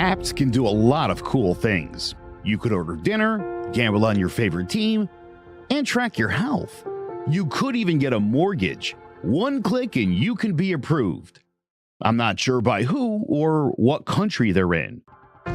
Apps can do a lot of cool things. You could order dinner, gamble on your favorite team, and track your health. You could even get a mortgage. One click and you can be approved. I'm not sure by who or what country they're in.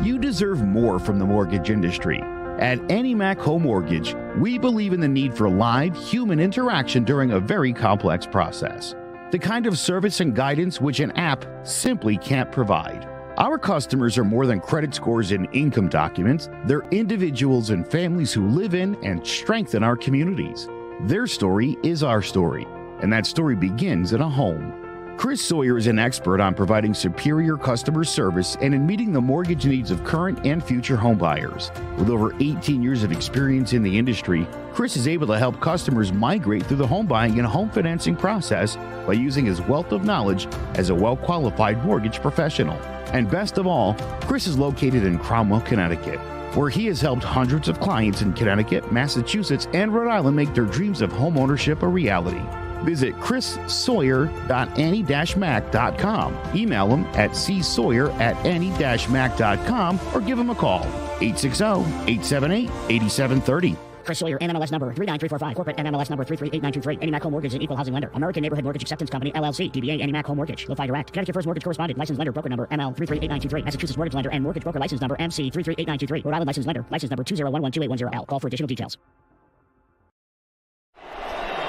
You deserve more from the mortgage industry. At AnyMac Home Mortgage, we believe in the need for live human interaction during a very complex process. The kind of service and guidance which an app simply can't provide. Our customers are more than credit scores and income documents. They're individuals and families who live in and strengthen our communities. Their story is our story, and that story begins in a home. Chris Sawyer is an expert on providing superior customer service and in meeting the mortgage needs of current and future homebuyers. With over 18 years of experience in the industry, Chris is able to help customers migrate through the home buying and home financing process by using his wealth of knowledge as a well-qualified mortgage professional. And best of all, Chris is located in Cromwell, Connecticut, where he has helped hundreds of clients in Connecticut, Massachusetts, and Rhode Island make their dreams of homeownership a reality. Visit chrissawyer.any-mac.com. Email him at csawyer@any-mac.com or give him a call, 860-878-8730. Chris Sawyer, NMLS number 39345, corporate NMLS number 338923. AnyMac Home Mortgage is an equal housing lender. American Neighborhood Mortgage Acceptance Company, LLC. DBA AnyMac Home Mortgage. Lo-Fi Direct. Connecticut First Mortgage Correspondent. License Lender. Broker number ML 338923. Massachusetts Mortgage Lender and Mortgage Broker License Number MC 338923. Rhode Island License Lender. License number 201128110L. Call for additional details.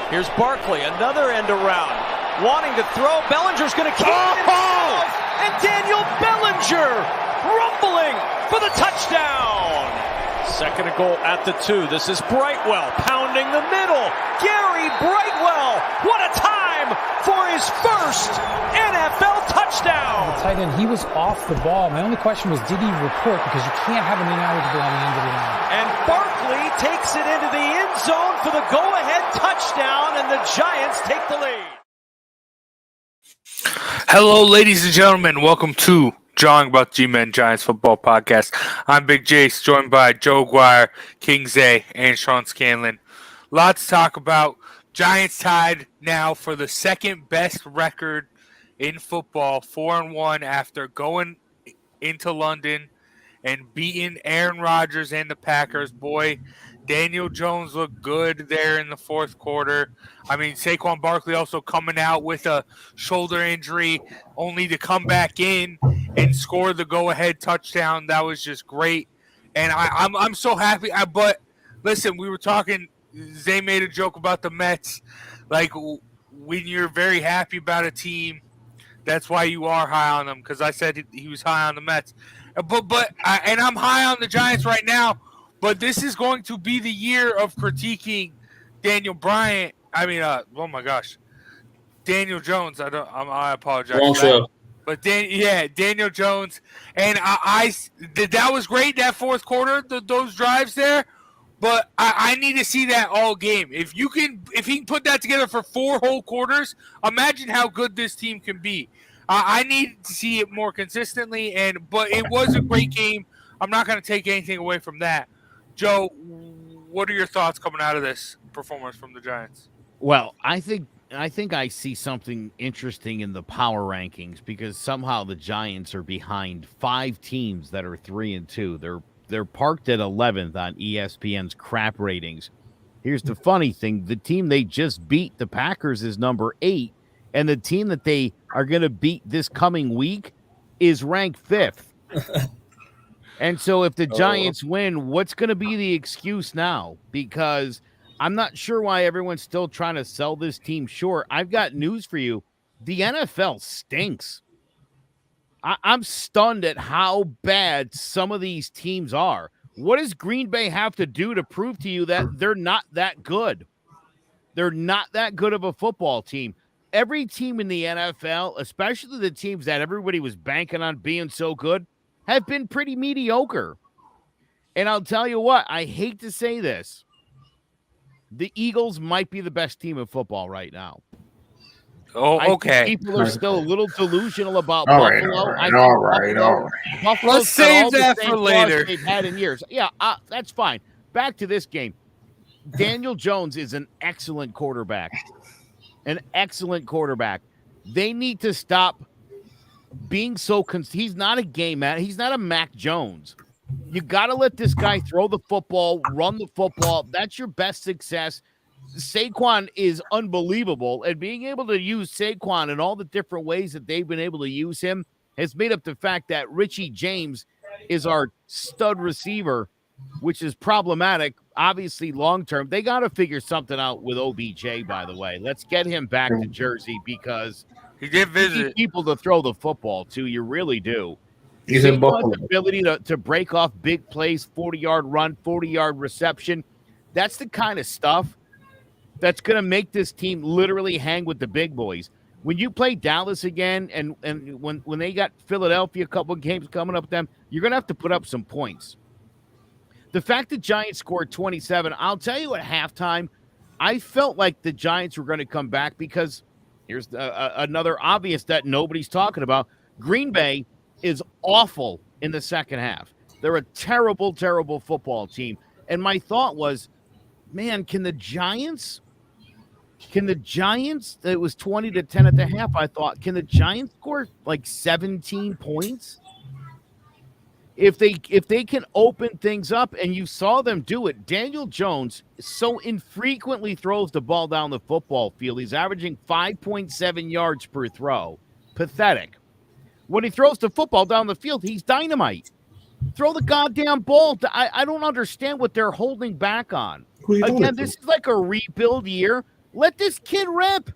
Here's Barkley, another end around. Wanting to throw. Bellinger's going to keep it. And Daniel Bellinger rumbling for the touchdown. Second and goal at the 2. This is Brightwell pounding the middle. Gary Brightwell. What a time for his first NFL touchdown. The tight end, he was off the ball. My only question was, did he report? Because you can't have him ineligible on the end of the line. And Barkley takes it into the end zone for the go-ahead touchdown, and the Giants take the lead. Hello, ladies and gentlemen. Welcome to Jawing About G-Men Giants Football Podcast. I'm Big Jace, joined by Joe Guire, King Zay, and Sean Scanlon. Lots to talk about. Giants tied now for the second best record in football, 4-1 after going into London and beating Aaron Rodgers and the Packers. Boy, Daniel Jones looked good there in the fourth quarter. I mean, Saquon Barkley also coming out with a shoulder injury, only to come back in and score the go-ahead touchdown. That was just great. And I'm so happy. But listen, we were talking, Zay made a joke about the Mets. Like, when you're very happy about a team, that's why you are high on them, because I said he was high on the Mets. But I'm high on the Giants right now. But this is going to be the year of critiquing Daniel Bryant. I mean, oh my gosh, Daniel Jones. I apologize. Also, but Daniel Jones, and that was great, that fourth quarter, those drives there. But I need to see that all game. If he can put that together for 4 whole quarters, imagine how good this team can be. I need to see it more consistently, but it was a great game. I'm not going to take anything away from that. Joe, what are your thoughts coming out of this performance from the Giants? Well, I think I see something interesting in the power rankings, because somehow the Giants are behind 5 teams that are 3-2. They're parked at 11th on ESPN's crap ratings. Here's the funny thing. The team they just beat, the Packers, is number 8, and the team that they are going to beat this coming week is ranked 5th. And so if the Giants win, what's going to be the excuse now? Because I'm not sure why everyone's still trying to sell this team short. I've got news for you. The NFL stinks. I'm stunned at how bad some of these teams are. What does Green Bay have to do to prove to you that they're not that good? They're not that good of a football team. Every team in the NFL, especially the teams that everybody was banking on being so good, have been pretty mediocre. And I'll tell you what, I hate to say this. The Eagles might be the best team in football right now. Oh, okay. People are still a little delusional about all Buffalo. right. Buffalo's Let's save that for later. They've had in years. Yeah, that's fine. Back to this game. Daniel Jones is an excellent quarterback. An excellent quarterback. They need to stop being so he's not a game man. He's not a Mac Jones. You got to let this guy throw the football, run the football. That's your best success. Saquon is unbelievable, and being able to use Saquon in all the different ways that they've been able to use him has made up the fact that Richie James is our stud receiver, which is problematic, obviously, long-term. They got to figure something out with OBJ, by the way. Let's get him back to Jersey because he did visit. You need people to throw the football to. You really do. He's in Buffalo. Ability to break off big plays, 40-yard run, 40-yard reception. That's the kind of stuff that's going to make this team literally hang with the big boys. When you play Dallas again and when they got Philadelphia, a couple of games coming up with them, you're going to have to put up some points. The fact that Giants scored 27, I'll tell you at halftime, I felt like the Giants were going to come back because here's another obvious that nobody's talking about. Green Bay is awful in the second half. They're a terrible, terrible football team. And my thought was, man, can the Giants, it was 20-10 at the half, I thought, can the Giants score like 17 points? If they can open things up, and you saw them do it, Daniel Jones so infrequently throws the ball down the football field. He's averaging 5.7 yards per throw. Pathetic. When he throws the football down the field, he's dynamite. Throw the goddamn ball. I don't understand what they're holding back on. Again, this is like a rebuild year. Let this kid rip.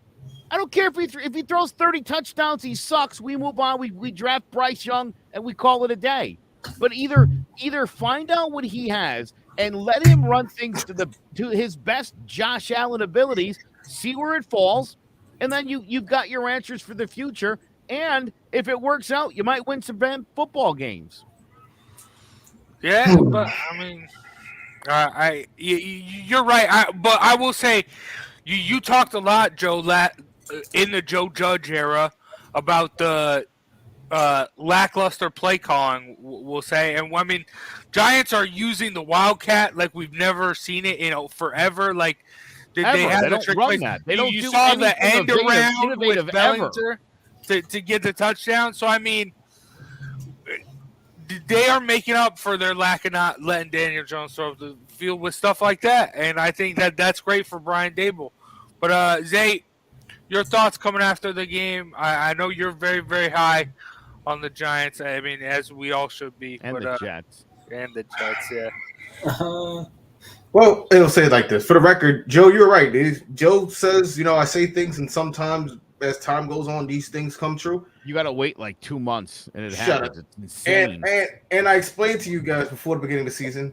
I don't care if he throws 30 touchdowns, he sucks. We move on. We draft Bryce Young, and we call it a day. But either find out what he has and let him run things to his best Josh Allen abilities, see where it falls, and then you've got your answers for the future. And if it works out, you might win some football games. Yeah, but I mean, you're right. But I will say, you talked a lot, Joe, in the Joe Judge era about the lackluster play calling, we'll say. And I mean, Giants are using the Wildcat like we've never seen it, forever. Like they have the trick plays. You saw the end around with Bellinger to get the touchdown. So I mean, they are making up for their lack of not letting Daniel Jones throw the field with stuff like that, and I think that's great for Brian Daboll. But Zay, your thoughts coming after the game? I know you're very, very high on the Giants. I mean, as we all should be. And the Jets. And the Jets, yeah. Well, it'll say it like this. For the record, Joe, you're right. Joe says, I say things, and sometimes as time goes on, these things come true. You got to wait like 2 months, and it Shut happens. Up. It's insane. And I explained to you guys before the beginning of the season,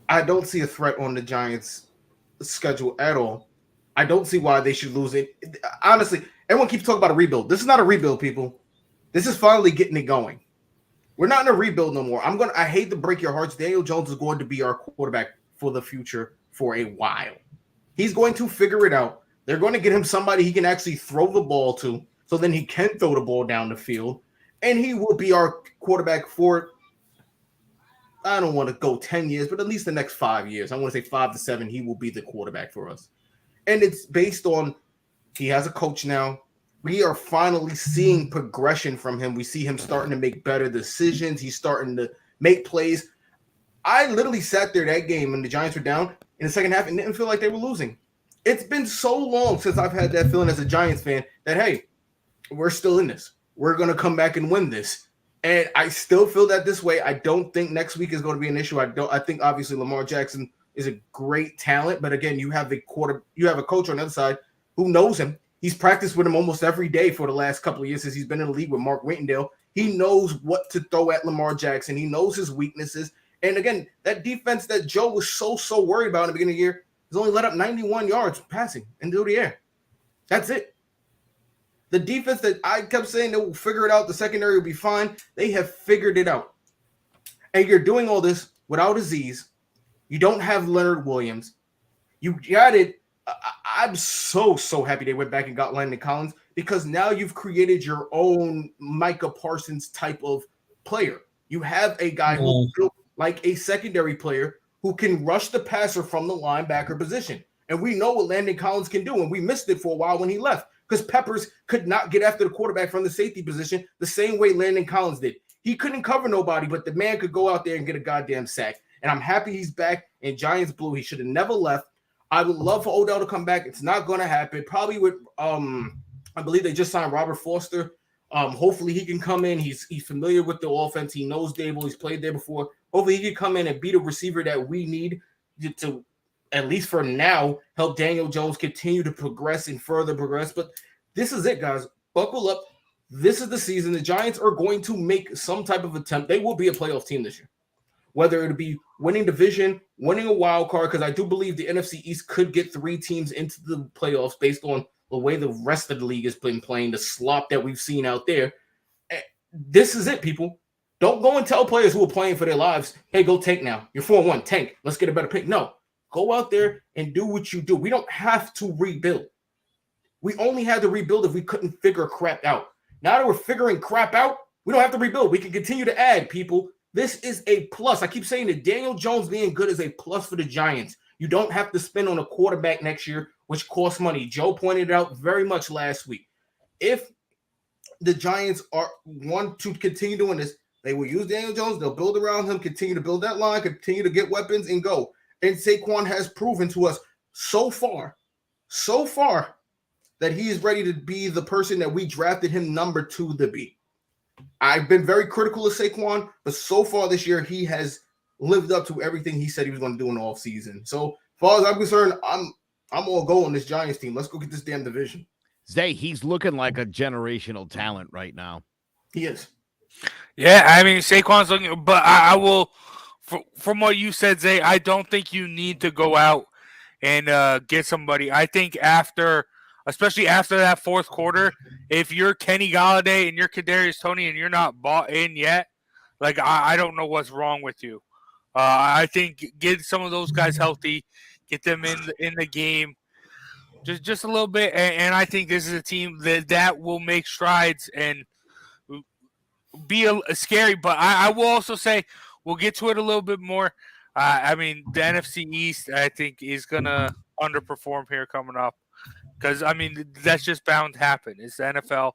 I don't see a threat on the Giants' schedule at all. I don't see why they should lose it. Honestly, everyone keeps talking about a rebuild. This is not a rebuild, people. This is finally getting it going. We're not in a rebuild no more. I hate to break your hearts. Daniel Jones is going to be our quarterback for the future for a while. He's going to figure it out. They're going to get him somebody he can actually throw the ball to, so then he can throw the ball down the field, and he will be our quarterback for, I don't want to go 10 years, but at least the next 5 years. I want to say 5 to 7, he will be the quarterback for us. And it's based on he has a coach now. We are finally seeing progression from him. We see him starting to make better decisions. He's starting to make plays. I literally sat there that game when the Giants were down in the second half and didn't feel like they were losing. It's been so long since I've had that feeling as a Giants fan that, hey, we're still in this. We're going to come back and win this. And I still feel that this way. I don't think next week is going to be an issue. I think obviously Lamar Jackson is a great talent, but again, you have a coach on the other side who knows him. He's practiced with him almost every day for the last couple of years since he's been in the league with Mark Whitendale. He knows what to throw at Lamar Jackson. He knows his weaknesses. And again, that defense that Joe was so worried about in the beginning of the year has only let up 91 yards passing into the air. That's it. The defense that I kept saying they will figure it out, the secondary will be fine, they have figured it out. And you're doing all this without Aziz. You don't have Leonard Williams. You got it. I'm so happy they went back and got Landon Collins, because now you've created your own Micah Parsons type of player. You have a guy who built like a secondary player who can rush the passer from the linebacker position. And we know what Landon Collins can do, and we missed it for a while when he left. because Peppers could not get after the quarterback from the safety position the same way Landon Collins did. He couldn't cover nobody, but the man could go out there and get a goddamn sack. And I'm happy he's back in Giants blue. He should have never left. I would love for Odell to come back. It's not going to happen. Probably with I believe they just signed Robert Foster. Hopefully he can come in. He's familiar with the offense. He knows Dable. He's played there before. Hopefully he can come in and be the receiver that we need to, at least for now, help Daniel Jones continue to progress and further progress. But this is it, guys. Buckle up. This is the season. The Giants are going to make some type of attempt. They will be a playoff team this year. Whether it'll be winning division, winning a wild card, because I do believe the NFC East could get 3 teams into the playoffs based on the way the rest of the league has been playing, the slop that we've seen out there. This is it, people. Don't go and tell players who are playing for their lives, hey, go tank now. You're 4-1, tank. Let's get a better pick. No, go out there and do what you do. We don't have to rebuild. We only had to rebuild if we couldn't figure crap out. Now that we're figuring crap out, we don't have to rebuild. We can continue to add people. This is a plus. I keep saying that Daniel Jones being good is a plus for the Giants. You don't have to spend on a quarterback next year, which costs money. Joe pointed it out very much last week. If the Giants want to continue doing this, they will use Daniel Jones. They'll build around him, continue to build that line, continue to get weapons and go. And Saquon has proven to us so far, that he is ready to be the person that we drafted him number 2 to be. I've been very critical of Saquon, but so far this year, he has lived up to everything he said he was going to do in the offseason. So, as far as I'm concerned, I'm all go on this Giants team. Let's go get this damn division. Zay, he's looking like a generational talent right now. He is. Yeah, I mean, Saquon's looking, but I will, from what you said, Zay, I don't think you need to go out and get somebody. I think especially after that fourth quarter, if you're Kenny Golladay and you're Kadarius Toney and you're not bought in yet, like I don't know what's wrong with you. I think get some of those guys healthy, get them in the game, just a little bit, and I think this is a team that will make strides and be scary. But I will also say we'll get to it a little bit more. I mean, the NFC East, I think, is gonna underperform here coming up. Because, I mean, that's just bound to happen. It's the NFL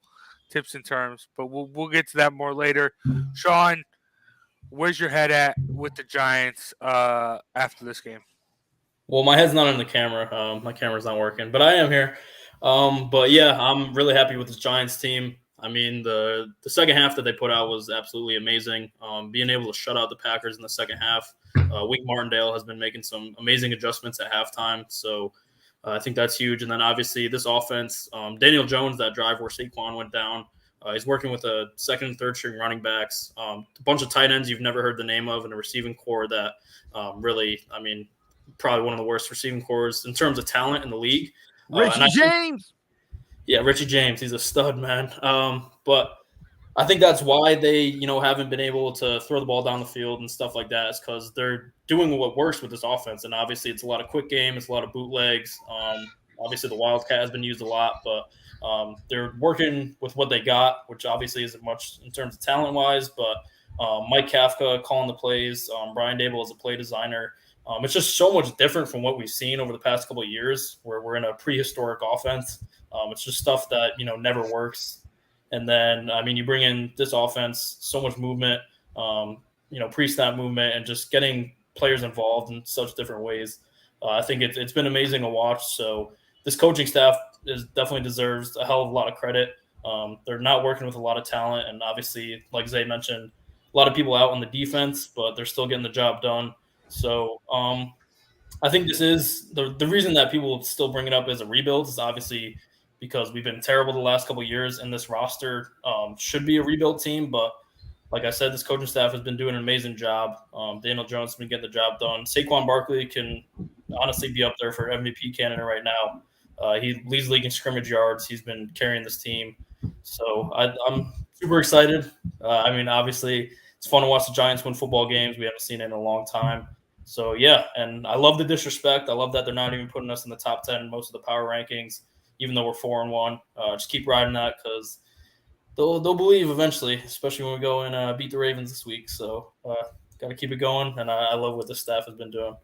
tips and terms. But we'll get to that more later. Sean, where's your head at with the Giants after this game? Well, my head's not on the camera. My camera's not working. But I am here. But, yeah, I'm really happy with this Giants team. I mean, the second half that they put out was absolutely amazing. Being able to shut out the Packers in the second half. Wink Martindale has been making some amazing adjustments at halftime. So, I think that's huge. And then obviously this offense, Daniel Jones, that drive where Saquon went down, he's working with a second and third string running backs, a bunch of tight ends you've never heard the name of, and a receiving core that really, I mean, probably one of the worst receiving cores in terms of talent in the league. Richie James. Yeah, Richie James. He's a stud, man. But I think that's why they, haven't been able to throw the ball down the field and stuff like that, is because they're doing what works with this offense. And obviously it's a lot of quick game. It's a lot of bootlegs. Obviously the Wildcat has been used a lot, but they're working with what they got, which obviously isn't much in terms of talent wise, but Mike Kafka calling the plays, Brian Dable as a play designer. It's just so much different from what we've seen over the past couple of years where we're in a prehistoric offense. It's just stuff that, never works. And then, I mean, you bring in this offense, so much movement, pre-snap movement, and just getting players involved in such different ways. I think it's been amazing to watch. So this coaching staff definitely deserves a hell of a lot of credit. They're not working with a lot of talent. And obviously, like Zay mentioned, a lot of people out on the defense, but they're still getting the job done. So I think this is the reason that people still bring it up as a rebuild is obviously because we've been terrible the last couple of years, and this roster should be a rebuild team. But like I said, this coaching staff has been doing an amazing job. Daniel Jones has been getting the job done. Saquon Barkley can honestly be up there for MVP candidate right now. He leads the league in scrimmage yards. He's been carrying this team. So I'm super excited. I mean, obviously, it's fun to watch the Giants win football games. We haven't seen it in a long time. So, yeah, and I love the disrespect. I love that they're not even putting us in the top 10 in most of the power rankings, even though we're 4-1. Just keep riding that because they'll believe eventually, especially when we go and beat the Ravens this week. So, got to keep it going, and I love what the staff has been doing.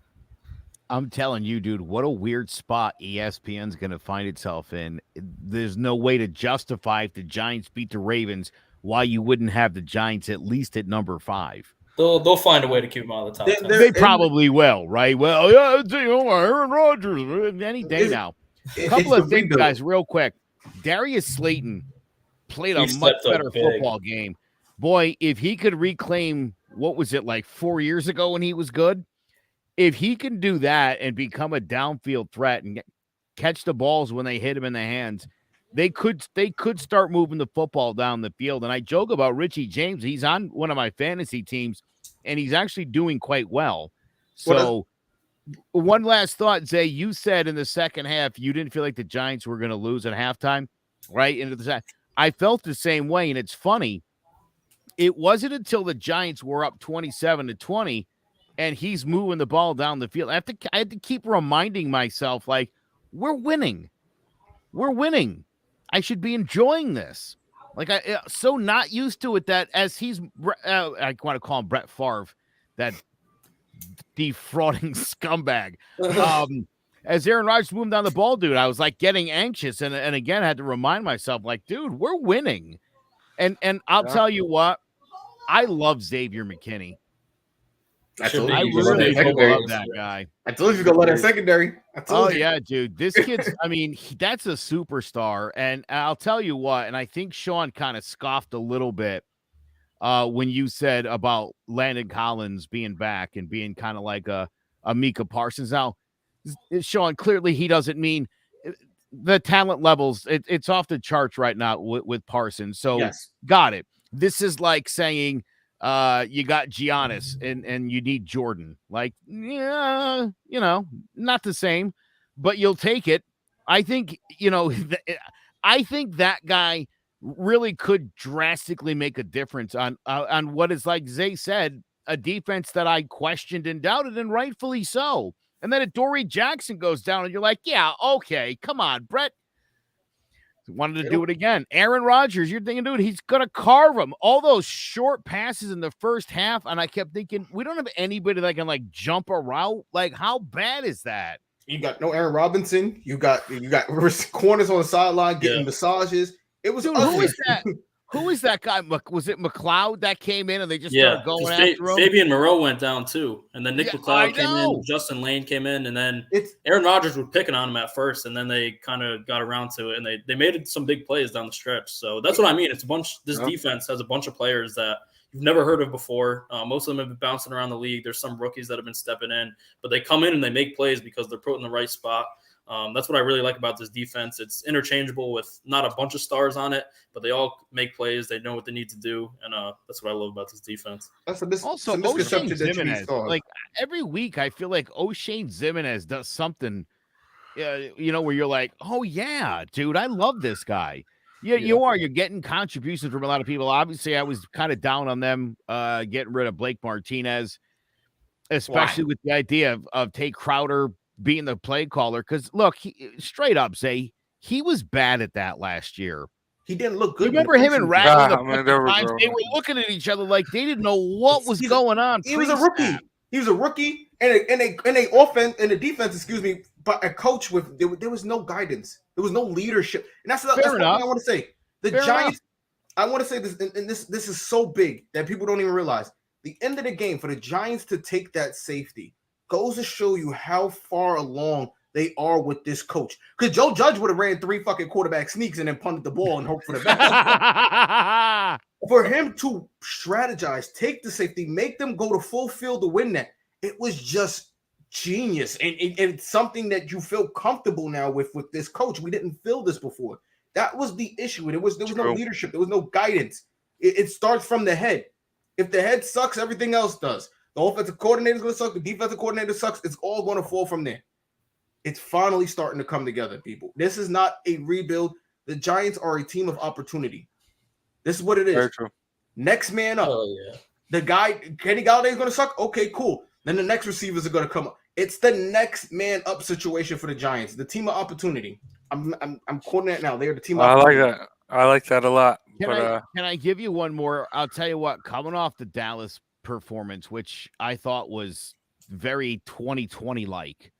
I'm telling you, dude, what a weird spot ESPN's going to find itself in. There's no way to justify if the Giants beat the Ravens why you wouldn't have the Giants at least at number 5. They'll find a way to keep them out of the top 10. They probably will, right? Well, yeah, Aaron Rodgers any day now. A couple of things, guys, real quick. Darius Slayton played a much better football game. Boy, if he could reclaim, what was it, like 4 years ago when he was good? If he can do that and become a downfield threat and catch the balls when they hit him in the hands, they could start moving the football down the field. And I joke about Richie James. He's on one of my fantasy teams, and he's actually doing quite well. So one last thought, Zay, you said in the second half you didn't feel like the Giants were going to lose at halftime, right? I felt the same way, and it's funny. It wasn't until the Giants were up 27-20 and he's moving the ball down the field. I had to keep reminding myself, like, we're winning. We're winning. I should be enjoying this. Like, I so not used to it that as he's, I want to call him Brett Favre, that defrauding scumbag. As Aaron Rodgers moved down the ball, dude, I was like getting anxious. And again, I had to remind myself, like, dude, we're winning. And I'll tell you what, I love Xavier McKinney. I really love that guy. I told you to go let that secondary. Yeah, dude. This kid's, I mean, that's a superstar. And I'll tell you what, and I think Sean kind of scoffed a little bit when you said about Landon Collins being back and being kind of like a Micah Parsons. Now, Sean, clearly he doesn't mean the talent levels. It's off the charts right now with Parsons. So yes. Got it. This is like saying, you got Giannis and you need Jordan. Like, yeah, not the same, but you'll take it. I think, I think that guy really could drastically make a difference on what is, like Zay said, a defense that I questioned and doubted, and rightfully so. And then Adoree Jackson goes down and you're like, yeah, okay, come on, Brett. Wanted to do it again. Aaron Rodgers, you're thinking, dude, he's going to carve him. All those short passes in the first half, and I kept thinking, we don't have anybody that can, like, jump a route. Like, how bad is that? You got no Aaron Robinson. You got corners on the sideline getting massages. It was dude, who is that? Who is that guy? Was it McLeod that came in and they just started going after him? Fabian Moreau went down too. And then Nick McLeod came in, Justin Lane came in, and then Aaron Rodgers was picking on him at first, and then they kind of got around to it, and they made some big plays down the stretch. So that's what I mean. It's a bunch. This defense has a bunch of players that you've never heard of before. Most of them have been bouncing around the league. There's some rookies that have been stepping in, but they come in and they make plays because they're put in the right spot. That's what I really like about this defense. It's interchangeable with not a bunch of stars on it, but they all make plays. They know what they need to do, and that's what I love about this defense. That's a misconception that like every week, I feel like O'Shane Ximines does something, where you're like, oh yeah, dude, I love this guy. Yeah, you are. You're getting contributions from a lot of people. Obviously, I was kind of down on them getting rid of Blake Martinez, especially with the idea of Tate Crowder being the play caller, because look, straight up, Zay, he was bad at that last year. He didn't look good. You remember him and Rattler times they were looking at each other like they didn't know what was going on. He was a rookie. He was a rookie, and a offense and a defense. Excuse me, but a coach with there was no guidance. There was no leadership, and that's what I want to say. The Giants. I want to say this, and this is so big that people don't even realize. The end of the game for the Giants to take that safety goes to show you how far along they are with this coach. Because Joe Judge would have ran 3 fucking quarterback sneaks and then punted the ball and hope for the best. For him to strategize, take the safety, make them go to full field to win that, it was just genius. And it's something that you feel comfortable now with this coach. We didn't feel this before. That was the issue. There was no leadership. There was no guidance. It starts from the head. If the head sucks, everything else does. The offensive coordinator is going to suck. The defensive coordinator sucks. It's all going to fall from there. It's finally starting to come together, people. This is not a rebuild. The Giants are a team of opportunity. This is what it is. Very true. Next man up. Oh, yeah. The guy, Kenny Galladay is going to suck. Okay, cool. Then the next receivers are going to come up. It's the next man up situation for the Giants. The team of opportunity. I'm quoting that now. They're the team of opportunity. I like that. I like that a lot. Can I give you one more? I'll tell you what, coming off the Dallas performance, which I thought was very 2020 like.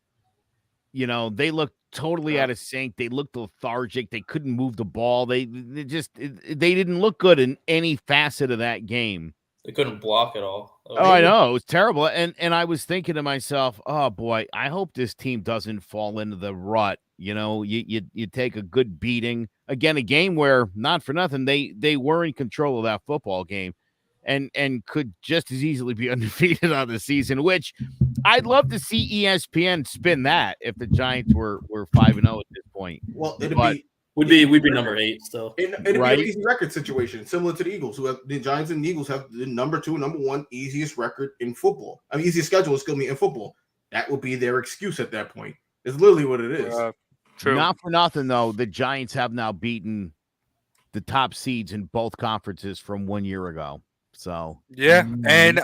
They looked totally out of sync. They looked lethargic. They couldn't move the ball. They didn't look good in any facet of that game. They couldn't block at all. I know. It was terrible. And I was thinking to myself, oh boy, I hope this team doesn't fall into the rut. You take a good beating. Again, a game where, not for nothing, they were in control of that football game and could just as easily be undefeated on the season, which I'd love to see ESPN spin that if the Giants were 5-0 at this point. Well, we'd be number 8 still. It'd be an easy record situation, similar to the Eagles, who have the Giants and the Eagles have the number 2, number 1 easiest record in football. Easiest schedule, in football. That would be their excuse at that point. It's literally what it is. True. Not for nothing, though, the Giants have now beaten the top seeds in both conferences from 1 year ago. So yeah, and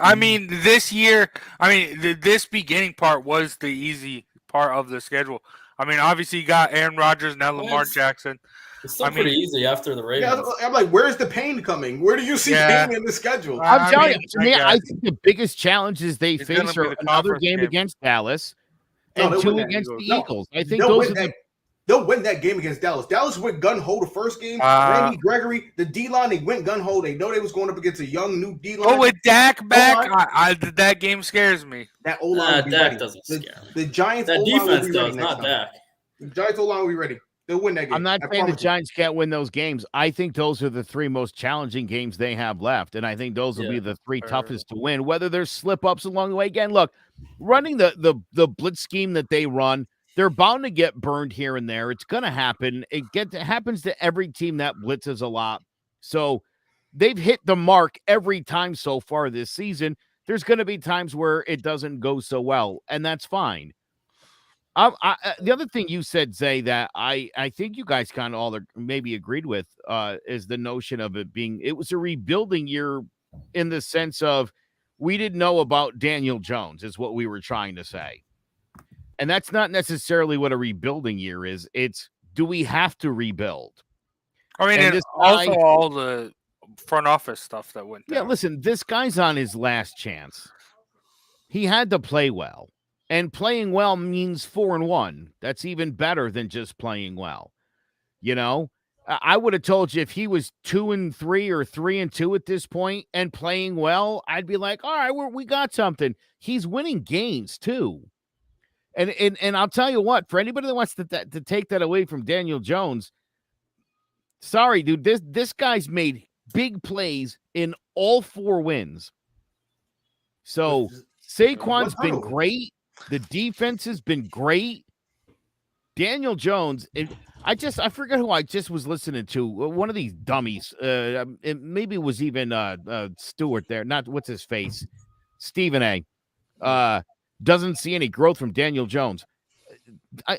this year, this beginning part was the easy part of the schedule. Obviously you got Aaron Rodgers, now Lamar Jackson. It's still pretty easy after the Ravens. Yeah, I'm like, where's the pain coming? Where do you see pain in the schedule? I'm telling you, I think the biggest challenges they face are another game against Dallas and 2 against the Eagles. I think those are they'll win that game against Dallas. Dallas went gun-ho the first game. Randy Gregory, the D-line, they went gun-ho. They know they was going up against a young, new D-line. Oh, with Dak back, that game scares me. That O-line Dak doesn't scare me. The Giants that O-line defense will be does, ready not Dak. The Giants O-line will be ready. They'll win that game. I'm not saying the Giants can't win those games. I think those are the 3 most challenging games they have left, and I think those will be the 3 toughest to win, whether there's slip-ups along the way. Again, look, running the blitz scheme that they run, they're bound to get burned here and there. It's going to happen. It happens to every team that blitzes a lot. So they've hit the mark every time so far this season. There's going to be times where it doesn't go so well, and that's fine. The other thing you said, Zay, that I think you guys kind of all maybe agreed with is the notion of it was a rebuilding year in the sense of we didn't know about Daniel Jones is what we were trying to say. And that's not necessarily what a rebuilding year is. It's, do we have to rebuild? And also all the front office stuff that went down. Yeah, listen, this guy's on his last chance. He had to play well. And playing well means 4-1. That's even better than just playing well. I would have told you if he was 2-3 or 3-2 at this point and playing well, I'd be like, all right, we got something. He's winning games too. And I'll tell you what, for anybody that wants to take that away from Daniel Jones, sorry, dude, this guy's made big plays in all 4 wins. So Saquon's been great. The defense has been great. Daniel Jones, I forget who I just was listening to. One of these dummies. Maybe it was even Stewart there. Not what's his face, Stephen A. Doesn't see any growth from Daniel Jones.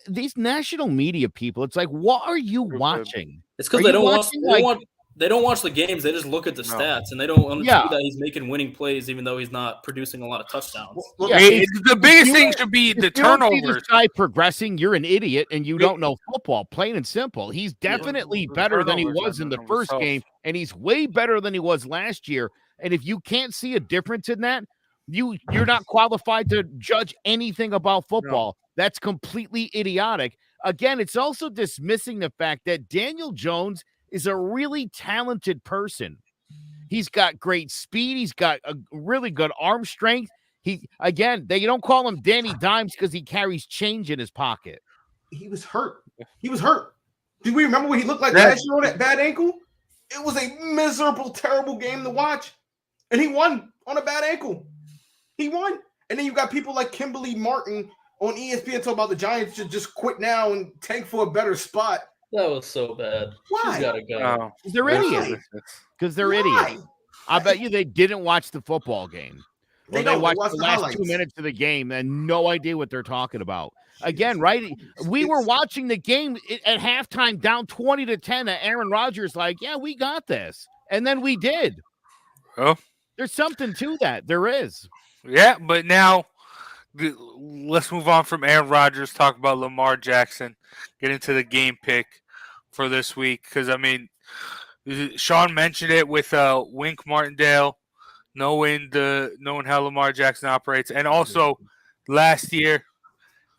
These national media people, it's like, what are you watching? It's because they don't watch the games. They just look at the stats, and they don't understand that he's making winning plays, even though he's not producing a lot of touchdowns. The biggest thing should be the turnovers. If you don't see this guy progressing, you're an idiot, and you don't know football, plain and simple. He's definitely better than he was in the first game, and he's way better than he was last year. And if you can't see a difference in that, you're not qualified to judge anything about football. No. That's completely idiotic. Again, it's also dismissing the fact that Daniel Jones is a really talented person. He's got great speed. He's got a really good arm strength. They don't call him Danny Dimes because he carries change in his pocket. He was hurt. Do we remember what he looked like last year on that bad ankle? It was a miserable, terrible game to watch. And he won on a bad ankle. He won. And then you got people like Kimberly Martin on ESPN talking about the Giants should just quit now and tank for a better spot. That was so bad. Why? She's got to go. They're idiots. Because they're idiots. I bet you they didn't watch the football game. They watched the last highlights. 2 minutes of the game and no idea what they're talking about. Again, right? We were watching the game at halftime down 20-10. And Aaron Rodgers like, yeah, we got this. And then we did. Oh. There's something to that. There is. Yeah, but now let's move on from Aaron Rodgers, talk about Lamar Jackson, get into the game pick for this week. Because, Sean mentioned it with Wink Martindale, knowing how Lamar Jackson operates. And also last year,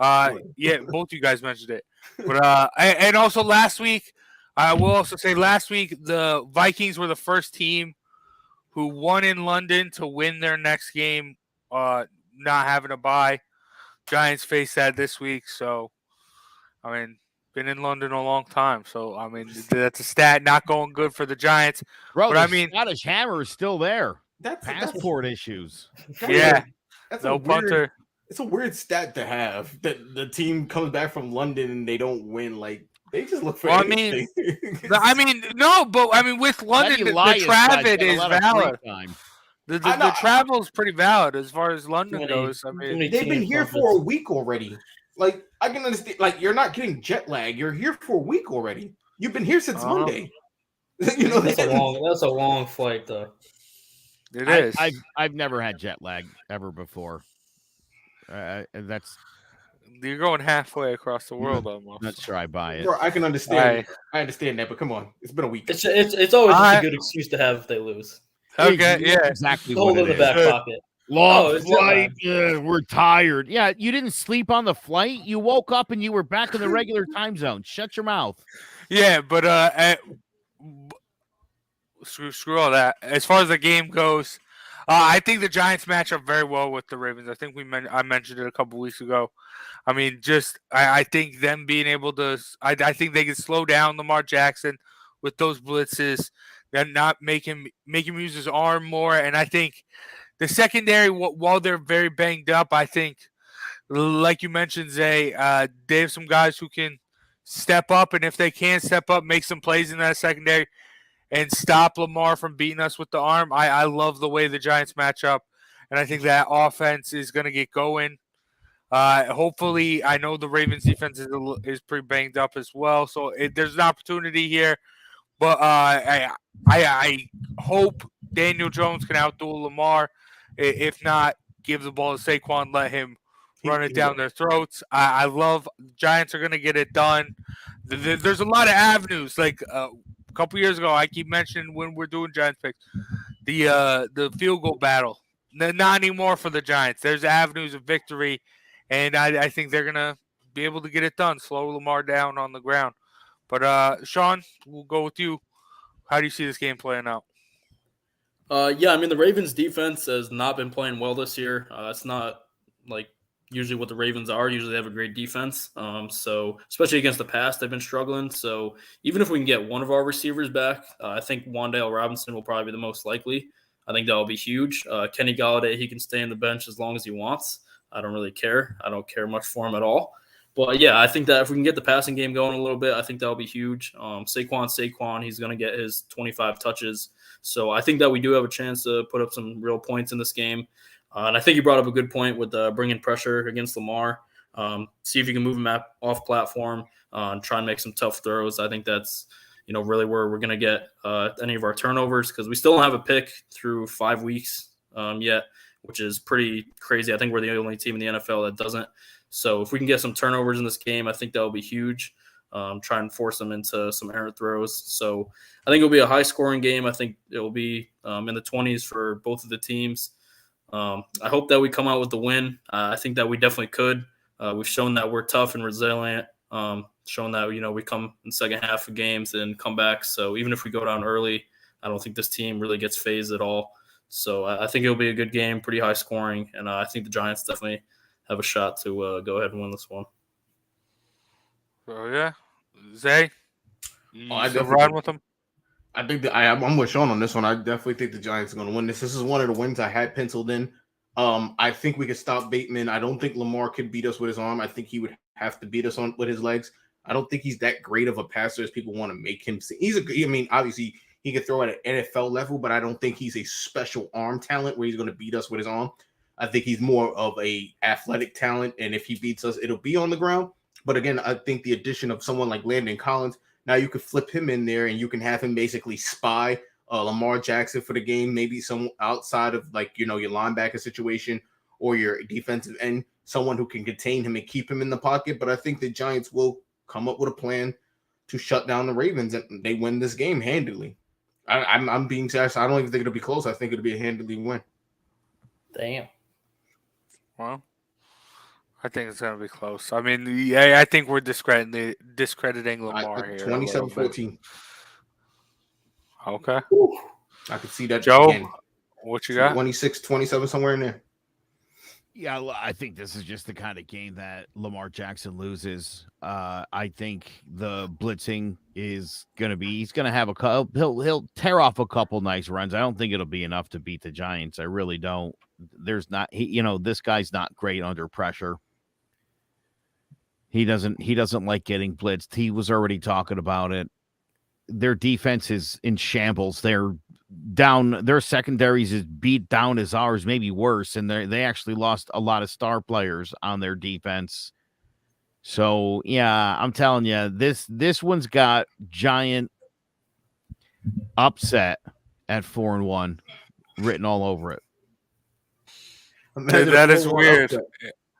Yeah, both you guys mentioned it. But and also last week, I will also say last week the Vikings were the first team who won in London to win their next game, not having a bye. Giants face that this week, so I mean, been in London a long time, so I mean that's a stat not going good for the Giants. Bro, But the I mean, Scottish Hammer is still there. That's Passport issues. yeah, that's no a weird. punter. It's a weird stat to have that the team comes back from London and they don't win. Like they just look for Well, anything. No, but I mean, with London, the travel is valid. The travel is pretty valid as far as London goes. I mean, they've been here for a week already. Like I can understand. Like you're not getting jet lag. You're here for a week already. You've been here since Monday. You know that's a long flight though. It is. I've never had jet lag ever before. That's You're going halfway across the world almost. Not sure I buy it. Bro, I can understand. I understand that, but come on, it's been a week. It's always just a good excuse to have if they lose. Okay, yeah, exactly. Hold in the back pocket. Long flight. We're tired. Yeah, you didn't sleep on the flight. You woke up and you were back in the regular time zone. Shut your mouth. Yeah, but screw all that. As far as the game goes, I think the Giants match up very well with the Ravens. I think I mentioned it a couple weeks ago. I mean, I think them being able to. I think they can slow down Lamar Jackson with those blitzes. They're not make him use his arm more, and I think the secondary, while they're very banged up, I think, like you mentioned, Zay, they have some guys who can step up, and if they can step up, make some plays in that secondary and stop Lamar from beating us with the arm. I love the way the Giants match up, and I think that offense is going to get going. Hopefully, I know the Ravens defense is pretty banged up as well, so there's an opportunity here. But I hope Daniel Jones can outduel Lamar. If not, give the ball to Saquon, let him run it down their throats. I love Giants are going to get it done. There's a lot of avenues. Like a couple years ago, I keep mentioning when we're doing Giants picks, the field goal battle. Not anymore for the Giants. There's avenues of victory, and I think they're going to be able to get it done, slow Lamar down on the ground. But Sean, we'll go with you. How do you see this game playing out? Yeah, I mean the Ravens defense has not been playing well this year. It's not like usually what the Ravens are. Usually they have a great defense. So especially against the pass, they've been struggling. So even if we can get one of our receivers back, I think Wan'Dale Robinson will probably be the most likely. I think that will be huge. Kenny Golladay, he can stay on the bench as long as he wants. I don't really care. I don't care much for him at all. But yeah, I think that if we can get the passing game going a little bit, I think that'll be huge. Saquon, he's going to get his 25 touches. So I think that we do have a chance to put up some real points in this game. And I think you brought up a good point with bringing pressure against Lamar. See if you can move him off platform and try and make some tough throws. I think that's really where we're going to get any of our turnovers because we still don't have a pick through 5 weeks yet, which is pretty crazy. I think we're the only team in the NFL that doesn't. So if we can get some turnovers in this game, I think that will be huge. Try and force them into some errant throws. So I think it'll be a high-scoring game. I think it will be in the 20s for both of the teams. I hope that we come out with the win. I think that we definitely could. We've shown that we're tough and resilient, shown that, we come in the second half of games and come back. So even if we go down early, I don't think this team really gets phased at all. So I think it'll be a good game, pretty high scoring, and I think the Giants definitely have a shot to go ahead and win this one. Oh, yeah. Zay? I still riding with them? I think that I'm with Sean on this one. I definitely think the Giants are going to win this. This is one of the wins I had penciled in. I think we could stop Bateman. I don't think Lamar could beat us with his arm. I think he would have to beat us with his legs. I don't think he's that great of a passer as people want to make him see. Obviously he could throw at an NFL level, but I don't think he's a special arm talent where he's going to beat us with his arm. I think he's more of a athletic talent, and if he beats us, it'll be on the ground. But again, I think the addition of someone like Landon Collins, now you could flip him in there, and you can have him basically spy Lamar Jackson for the game, maybe some outside of your linebacker situation or your defensive end, someone who can contain him and keep him in the pocket. But I think the Giants will come up with a plan to shut down the Ravens, and they win this game handily. I'm being serious. I don't even think it'll be close. I think it'll be a handily win. Damn. Well, I think it's going to be close. I mean, yeah, I think we're discrediting Lamar here. 27-14. Okay. I could see that. Joe, again. what you got? 26-27, somewhere in there. Yeah, I think this is just the kind of game that Lamar Jackson loses. I think the blitzing is going to be, he's going to have a couple, he'll tear off a couple nice runs. I don't think it'll be enough to beat the Giants. I really don't. There's not, this guy's not great under pressure. He doesn't like getting blitzed. He was already talking about it. Their defense is in shambles. They're down. Their secondaries is beat down as ours, maybe worse. And they actually lost a lot of star players on their defense. So yeah, I'm telling you, this one's got Giant upset at 4-1 written all over it. That is weird.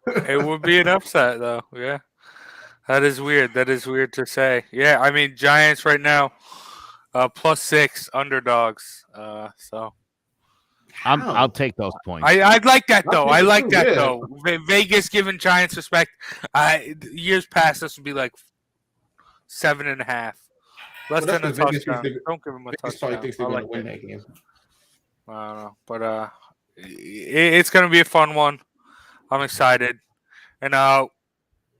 It would be an upset though. Yeah. That is weird. That is weird to say. Yeah, I mean, Giants right now, +6 underdogs. So I'll take those points. I'd like that though. I like that though. Vegas giving Giants respect. Years past, this would be like 7.5. Less than a touchdown. Don't give them a touchdown. Probably thinks they're going to win that game. I don't know, but it's going to be a fun one. I'm excited, and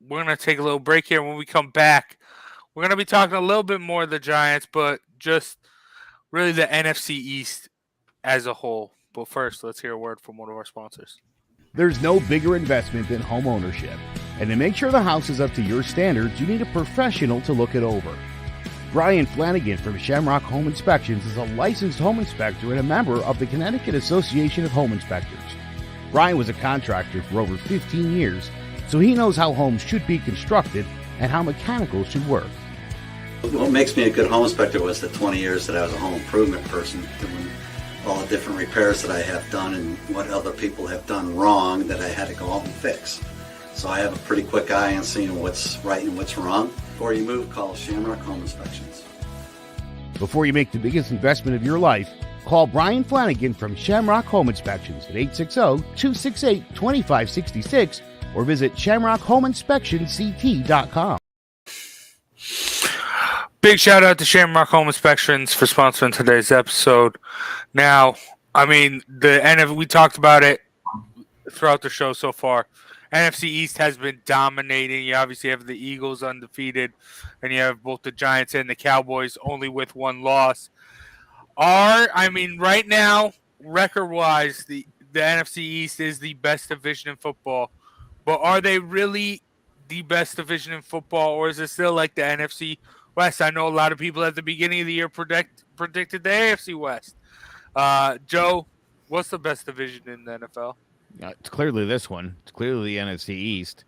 we're going to take a little break here. When we come back, we're going to be talking a little bit more of the Giants, but just really the NFC East as a whole. But first, let's hear a word from one of our sponsors. There's no bigger investment than home ownership. And to make sure the house is up to your standards, you need a professional to look it over. Brian Flanagan from Shamrock Home Inspections is a licensed home inspector and a member of the Connecticut Association of Home Inspectors. Brian was a contractor for over 15 years, so he knows how homes should be constructed and how mechanicals should work. What makes me a good home inspector was the 20 years that I was a home improvement person, doing all the different repairs that I have done and what other people have done wrong that I had to go out and fix. So I have a pretty quick eye on seeing what's right and what's wrong. Before you move, call Shamrock Home Inspections. Before you make the biggest investment of your life, call Brian Flanagan from Shamrock Home Inspections at 860-268-2566 or visit shamrockhomeinspectionct.com. Big shout out to Shamrock Home Inspections for sponsoring today's episode. Now, I mean, we talked about it throughout the show so far. NFC East has been dominating. You obviously have the Eagles undefeated, and you have both the Giants and the Cowboys only with one loss. Right now, record-wise, the NFC East is the best division in football. But are they really the best division in football, or is it still like the NFC West? I know a lot of people at the beginning of the year predicted the AFC West. Joe, what's the best division in the NFL? It's clearly this one. It's clearly the NFC East.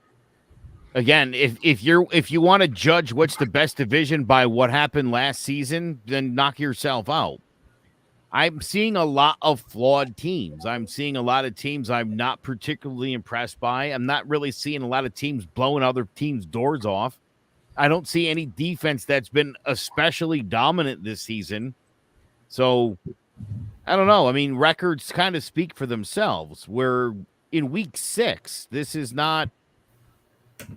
Again, if you want to judge what's the best division by what happened last season, then knock yourself out. I'm seeing a lot of flawed teams. I'm seeing a lot of teams I'm not particularly impressed by. I'm not really seeing a lot of teams blowing other teams' doors off. I don't see any defense that's been especially dominant this season. So, I don't know. I mean, records kind of speak for themselves. We're in week 6. This is not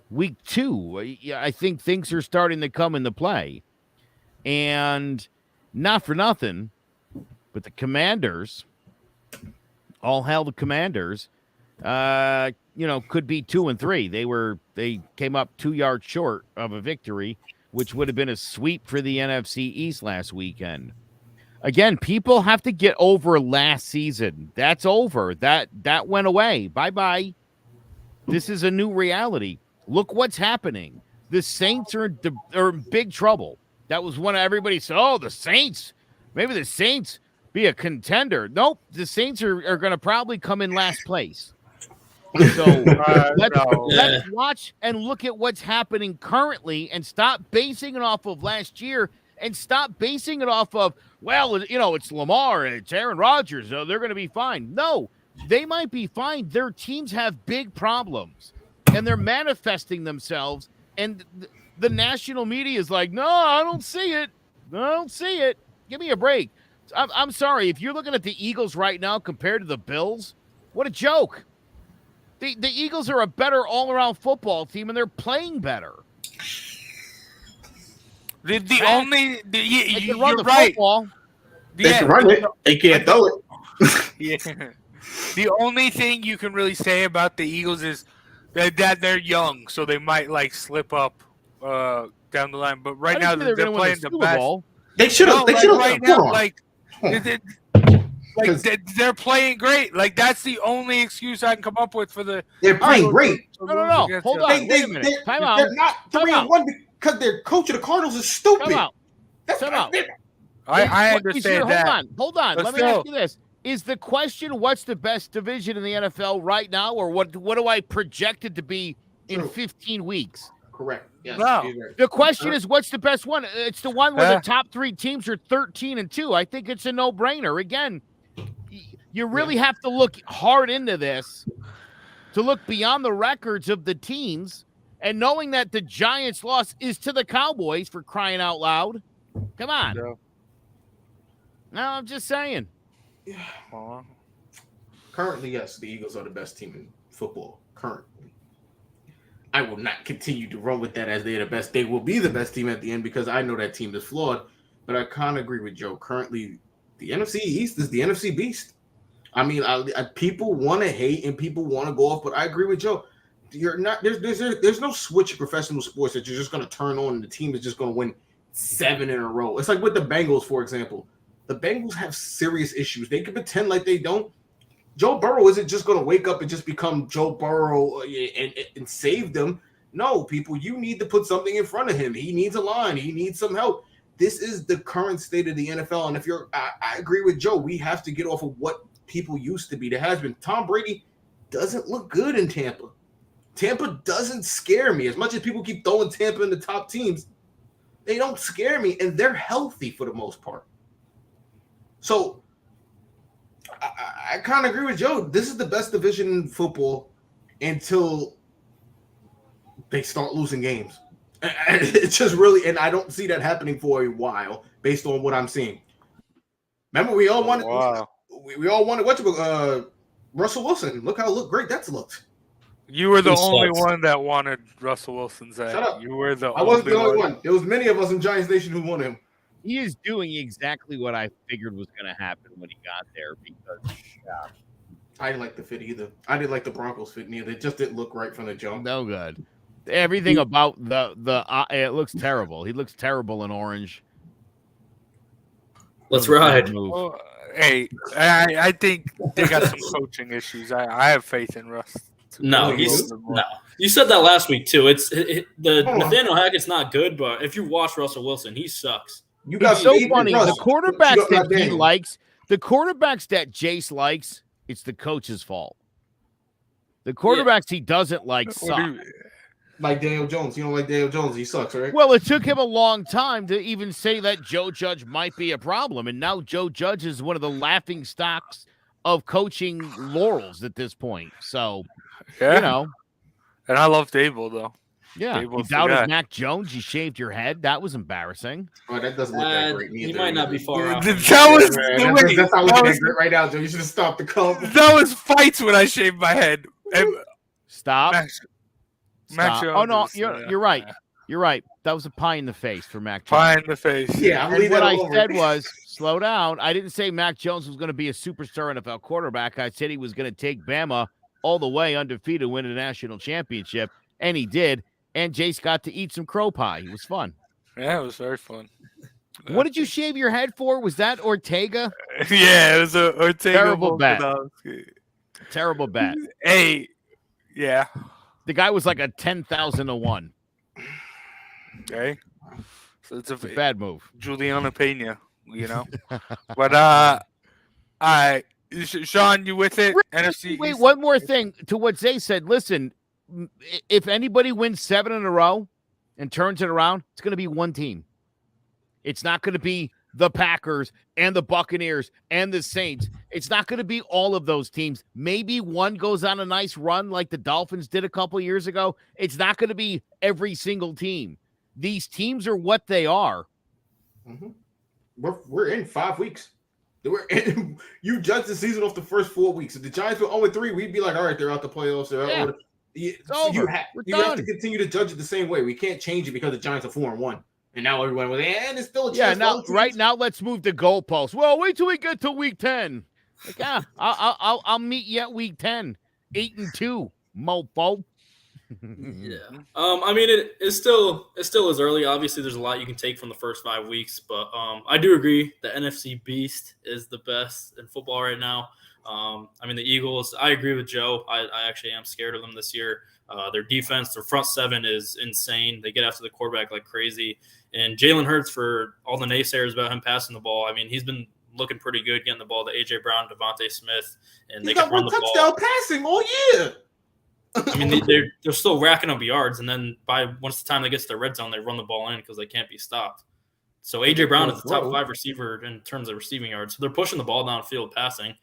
week 2. I think things are starting to come into play. And not for nothing, but the Commanders, all hail the Commanders, could be 2-3. They came up 2 yards short of a victory, which would have been a sweep for the NFC East last weekend. Again, people have to get over last season. That's over. That went away. Bye-bye. This is a new reality. Look what's happening. The Saints are in big trouble. That was when everybody said, oh, the Saints. Maybe the Saints be a contender. Nope. The Saints are going to probably come in last place. So let's watch and look at what's happening currently and stop basing it off of last year and stop basing it off of, it's Lamar and it's Aaron Rodgers. So they're going to be fine. No, they might be fine. Their teams have big problems and they're manifesting themselves. And the national media is like, no, I don't see it. I don't see it. Give me a break. I'm sorry. If you're looking at the Eagles right now compared to the Bills, what a joke. The Eagles are a better all-around football team, and they're playing better. You're the right. Football. They can run it. They can't throw it. Yeah. The only thing you can really say about the Eagles is that they're young, so they might like slip up down the line. But right now they're playing the best. Bowl. They should have. Right now, they're playing great. Like that's the only excuse I can come up with for the. They're playing great. No. Hold on. Wait a minute. Time out. They're not 3-1 because their coach of the Cardinals is stupid. Time out. I understand that. Hold on. Let me ask you this. Is the question what's the best division in the NFL right now, or what do I project it to be in 15 weeks? Correct. Yes. No. The question is what's the best one? It's the one where the top 3 teams are 13-2. I think it's a no-brainer. Again, you really have to look hard into this to look beyond the records of the teams, and knowing that the Giants' loss is to the Cowboys, for crying out loud. Come on. No, I'm just saying. Currently, yes, the Eagles are the best team in football. Currently. I will not continue to run with that as they're the best. They will be the best team at the end because I know that team is flawed. But I kind of agree with Joe. Currently, the NFC East is the NFC beast. I mean, people want to hate and people want to go off, but I agree with Joe. You're not there's no switch in professional sports that you're just going to turn on and the team is just going to win 7 in a row. It's like with the Bengals, for example. The Bengals have serious issues. They can pretend like they don't. Joe Burrow isn't just going to wake up and just become Joe Burrow and save them. No, people, you need to put something in front of him. He needs a line. He needs some help. This is the current state of the NFL. And if I agree with Joe, we have to get off of what people used to be. There has been. Tom Brady doesn't look good in Tampa. Tampa doesn't scare me. As much as people keep throwing Tampa in the top teams, they don't scare me. And they're healthy for the most part. So I kind of agree with Joe. This is the best division in football until they start losing games. It's just really, and I don't see that happening for a while based on what I'm seeing. Remember, we all wanted, we all wanted Russell Wilson. Look how great that's looked. You were the only one that wanted Russell Wilson. Zach. Shut up. You were the. I wasn't the only one. There was many of us in Giants Nation who wanted him. He is doing exactly what I figured was going to happen when he got there because I didn't like the fit either. I didn't like the Broncos fit neither. It just didn't look right from the jump. No good. Everything about the it looks terrible. He looks terrible in orange. Let's ride. Hey, I think they got some coaching issues. I have faith in Russ. No. You said that last week too. Nathaniel Hackett's not good, but if you watch Russell Wilson, he sucks. It's so funny. The quarterbacks that he likes, the quarterbacks that Jace likes, it's the coach's fault. The quarterbacks he doesn't like suck. Like Daniel Jones. You don't like Daniel Jones. He sucks, right? Well, it took him a long time to even say that Joe Judge might be a problem. And now Joe Judge is one of the laughing stocks of coaching laurels at this point. So, you know. And I love Dable, though. Yeah. You doubted Mac Jones. You shaved your head. That was embarrassing. Oh, that doesn't look that great. He might not be far off. That's how we great right now, Joe. You should have stopped the call. That was fights when I shaved my head. Stop. Mac Jones. Oh, no, you're right. You're right. That was a pie in the face for Mac Jones. Pie in the face. Yeah, and what I said was, slow down. I didn't say Mac Jones was going to be a superstar NFL quarterback. I said he was going to take Bama all the way undefeated, win a national championship, and he did. And Jace got to eat some crow pie. It was fun. Yeah, it was very fun. What did you shave your head for? Was that Ortega? Yeah, it was a Ortega. Terrible bet. Terrible bet. Hey, yeah. The guy was like a 10,000-1. Okay. So it's a bad move. Juliana Pena, you know. But Sean, you with it? NFC Wait, East? one more thing to what Zay said. Listen, if anybody wins 7 in a row and turns it around, it's going to be one team. It's not going to be the Packers and the Buccaneers and the Saints. It's not going to be all of those teams. Maybe one goes on a nice run like the Dolphins did a couple years ago. It's not going to be every single team. These teams are what they are. Mm-hmm. We're in 5 weeks. You judge the season off the first 4 weeks. If the Giants were 0-3, we'd be like, all right, they're out the playoffs. They're out. It's So over. you have to continue to judge it the same way. We can't change it because the Giants are 4-1. And now everyone was, and it's still a chance. Right now, let's move the goalposts. Well, wait till we get to week 10. Like, I'll meet you at week 10. 8-2, mofo. Yeah. I mean, it still is early. Obviously, there's a lot you can take from the first 5 weeks, but I do agree the NFC Beast is the best in football right now. I mean, the Eagles, I agree with Joe. I actually am scared of them this year. Their defense, their front seven is insane. They get after the quarterback like crazy. And Jalen Hurts, for all the naysayers about him passing the ball, I mean, he's been looking pretty good getting the ball to A.J. Brown, Devontae Smith, and they can run the ball. He's got 1 touchdown passing all year. I mean, they're still racking up yards, and then once the time they get to the red zone, they run the ball in because they can't be stopped. So A.J. Brown is the top 5 receiver in terms of receiving yards. So they're pushing the ball downfield passing,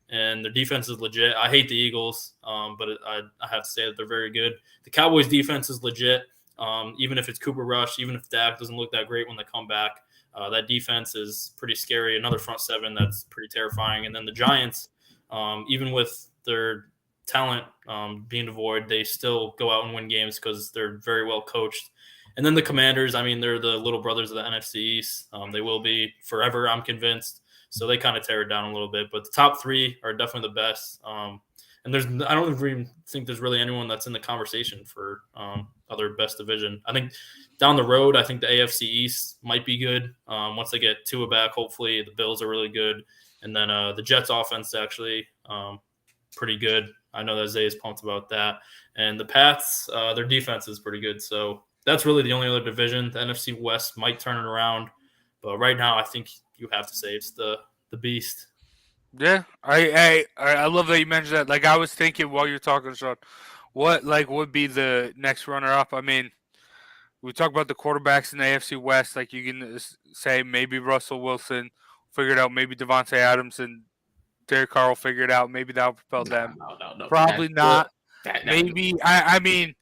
and their defense is legit. I hate the Eagles, but I have to say that they're very good. The Cowboys' defense is legit. Even if it's Cooper Rush, even if Dak doesn't look that great when they come back, that defense is pretty scary. Another front seven that's pretty terrifying. And then the Giants, even with their talent being devoid, they still go out and win games because they're very well coached. And then the Commanders, I mean, they're the little brothers of the NFC East. They will be forever, I'm convinced. So they kind of tear it down a little bit. But the top 3 are definitely the best. And I don't even think there's really anyone that's in the conversation for other best division. I think down the road, I think the AFC East might be good. Once they get Tua back, hopefully the Bills are really good. And then the Jets offense is actually pretty good. I know that Zay is pumped about that. And the Pats, their defense is pretty good. So that's really the only other division. The NFC West might turn it around. But right now, I think you have to say it's the Beast. Yeah, I love that you mentioned that. Like, I was thinking while you're talking, Sean, what would be the next runner-up? I mean, we talk about the quarterbacks in the AFC West. Like, you can say maybe Russell Wilson figured out, maybe Devontae Adams and Derek Carr will figure it out. Maybe that'll propel them. No. Probably not. Maybe. I mean,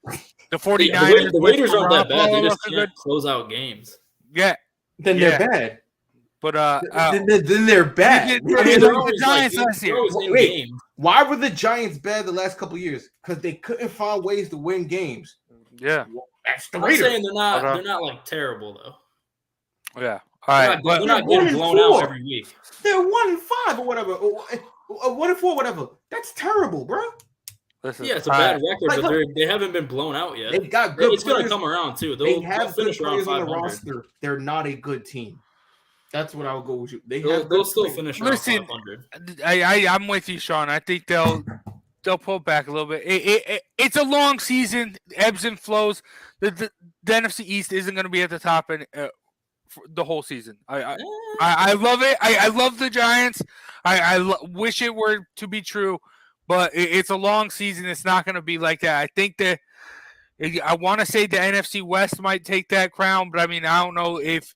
the 49ers. The Raiders aren't that bad. They just can't close out games. Yeah. Then they're bad. But then they're bad. The Giants last year. Wait, why were the Giants bad the last couple of years? Because they couldn't find ways to win games. Yeah, that's the I'm Raiders. saying they're not like terrible though. Yeah, all right. They're not getting blown out every week. They're 1-5 or whatever, 1-4, whatever. That's terrible, bro. Listen, yeah, it's a bad record, but they haven't been blown out yet. They've got good. It's going to come around too. They have finish good around players on the 500. roster. They're not a good team. That's what I would go with you. They'll still finish around 500. I'm with you, Sean. I think they'll pull back a little bit. It's a long season, ebbs and flows. The NFC East isn't going to be at the top for the whole season. I love it. I love the Giants. I wish it were to be true, but it's a long season. It's not going to be like that. I think that I want to say the NFC West might take that crown, but I mean, I don't know if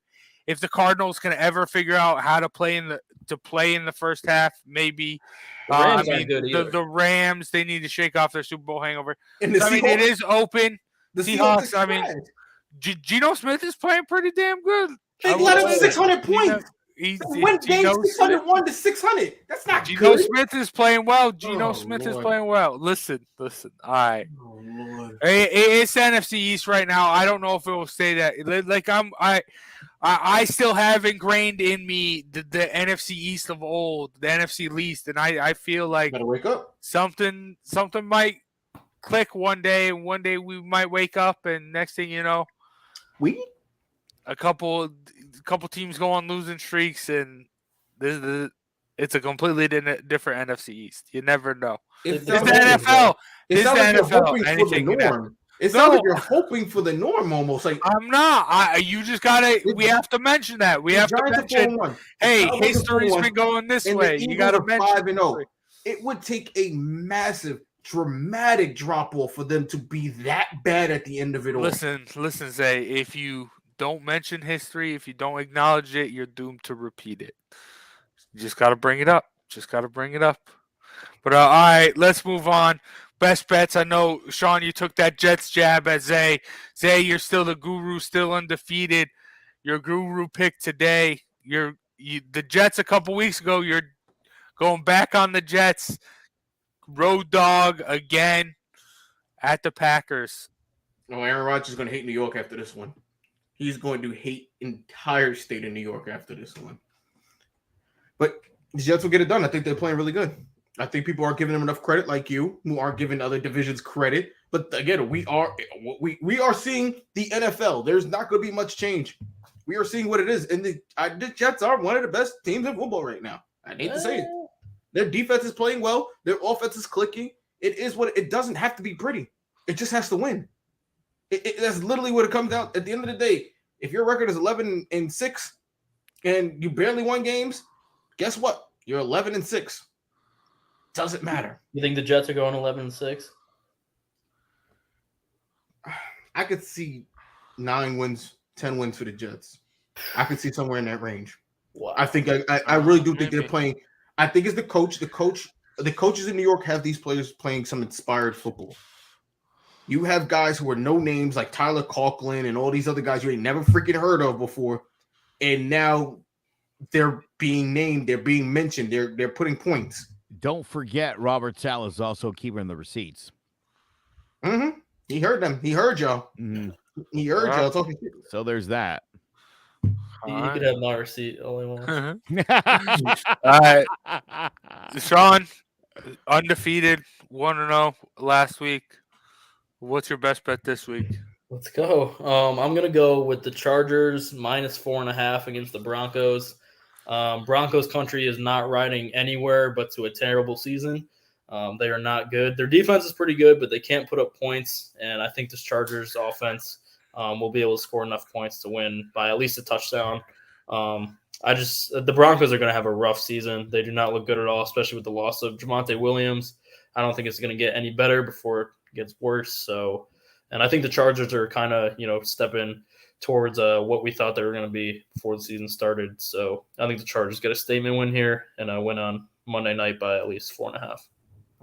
the Cardinals can ever figure out how to play in the first half. Maybe the Rams, they need to shake off their Super Bowl hangover. And I mean, it is open. The Seahawks. I mean, Geno Smith is playing pretty damn good. They let him 600 points. They went games 601 to 600. That's not good. Geno Smith is playing well. Geno Smith is playing well. Listen. All right. Oh, Lord. It's NFC East right now. I don't know if it will stay that. Like I still have ingrained in me the NFC East of old, the NFC least, and I feel like Better wake up. Something might click one day, and one day we might wake up, and next thing you know, a couple teams go on losing streaks, and it's a completely different NFC East. You never know. It's the NFL. It's the NFL. Anything can happen. It sounds like you're hoping for the norm almost. Like I'm not. You just gotta. We have to mention that. We have to mention. Hey, history's been going this way. You gotta mention. 5-0. It would take a massive, dramatic drop off for them to be that bad at the end of it all. Listen, Zay. If you don't mention history, if you don't acknowledge it, you're doomed to repeat it. You just gotta bring it up. But all right, let's move on. Best bets. I know, Sean, you took that Jets jab at Zay. Zay, you're still the guru, still undefeated. Your guru pick today. the Jets a couple weeks ago. You're going back on the Jets. Road dog again at the Packers. No, Aaron Rodgers is going to hate New York after this one. He's going to hate entire state of New York after this one. But the Jets will get it done. I think they're playing really good. I think people are giving them enough credit, like you, who aren't giving other divisions credit. But again, we are seeing the NFL. There's not going to be much change. We are seeing what it is, and the Jets are one of the best teams in football right now. I hate to say it. Their defense is playing well. Their offense is clicking. It is what it doesn't have to be pretty. It just has to win. That's literally what it comes down. At the end of the day, if your record is 11-6 and you barely won games, guess what? You're 11-6. Doesn't matter. You think the Jets are going 11-6? I could see 9 wins, 10 wins for the Jets. I could see somewhere in that range. Wow. I think I really do think they're playing. I think it's the coach. The coaches in New York have these players playing some inspired football. You have guys who are no names like Tyler Conklin and all these other guys you ain't never freaking heard of before, and now they're being named. They're being mentioned. They're putting points. Don't forget, Robert Saleh is also keeping the receipts. Mm-hmm. He heard them. He heard y'all. Mm-hmm. He heard y'all talking. So there's that. You could have my receipt all I want. All right. Sean, undefeated, 1-0 last week. What's your best bet this week? Let's go. I'm going to go with the Chargers -4.5 against the Broncos. Broncos country is not riding anywhere but to a terrible season. They are not good. Their defense is pretty good, but they can't put up points. And I think this Chargers offense will be able to score enough points to win by at least a touchdown. The Broncos are going to have a rough season. They do not look good at all, especially with the loss of Javonte Williams. I don't think it's going to get any better before it gets worse. So, and I think the Chargers are kind of, stepping towards what we thought they were going to be before the season started. So I think the Chargers get a statement win here and a win on Monday night by at least 4.5. I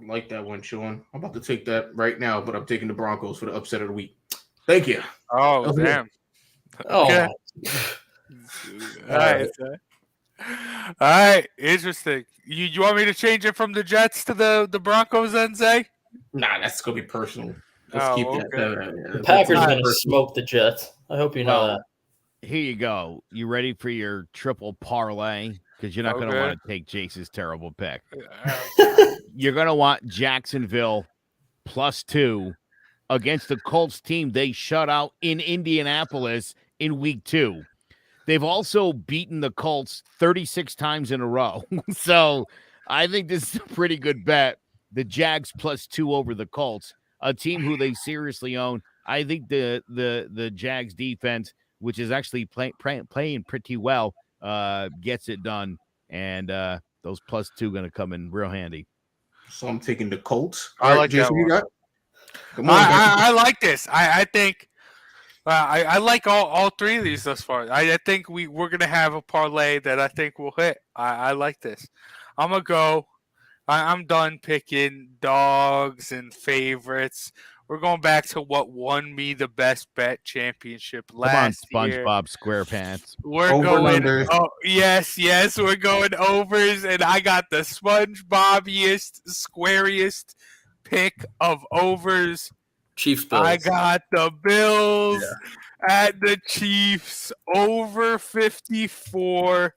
like that one, Sean. I'm about to take that right now, but I'm taking the Broncos for the upset of the week. Thank you. Oh, damn. Okay. All right. All right. Interesting. You want me to change it from the Jets to the Broncos then, Zay? Nah, that's going to be personal. Let's keep that. The Packers are going to smoke the Jets. I hope you know that. Here you go. You ready for your triple parlay? Because you're not going to want to take Jace's terrible pick. You're going to want Jacksonville +2 against the Colts team they shut out in Indianapolis in week 2. They've also beaten the Colts 36 times in a row. So I think this is a pretty good bet. The Jags +2 over the Colts, a team who they seriously own. I think the Jags defense, which is actually playing pretty well, gets it done. And those +2 going to come in real handy. So I'm taking the Colts. I like Jason, that one. Come on, I like this. I think I like all three of these thus far. I think we're going to have a parlay that I think will hit. I like this. I'm going to go. I'm done picking dogs and favorites. We're going back to what won me the best bet championship last year. Come on, SpongeBob SquarePants. We're going. Oh, yes. We're going overs, and I got the SpongeBobiest, squariest pick of overs. Chiefs Bills. I got the Bills at the Chiefs over 54.